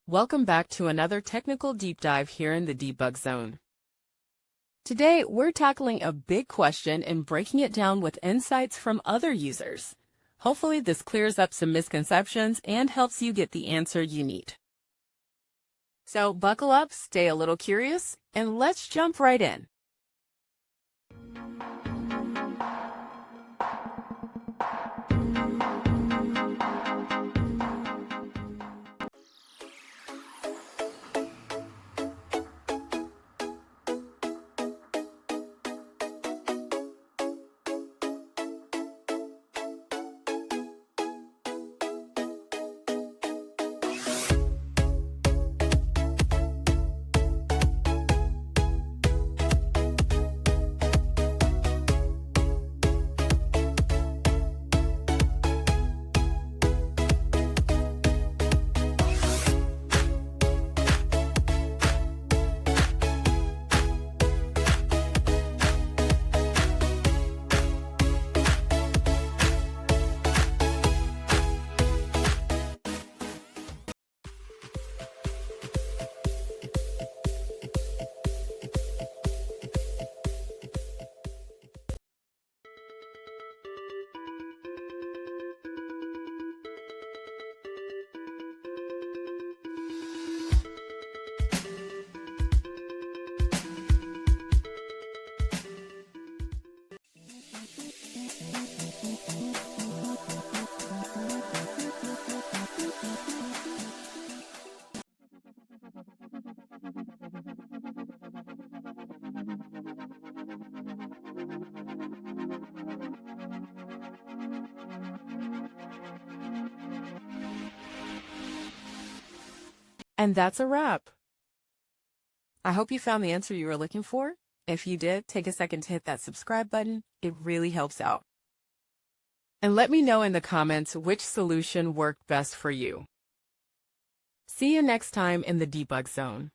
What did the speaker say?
Welcome back to another technical deep dive here in the debug zone. Today, we're tackling a big question and breaking it down with insights from other users. Hopefully, this clears up some misconceptions and helps you get the answer you need. So buckle up, stay a little curious, and let's jump right in. And that's a wrap. I hope you found the answer you were looking for. If you did, take a second to hit that subscribe button. It really helps out. And let me know in the comments which solution worked best for you. See you next time in the debug zone.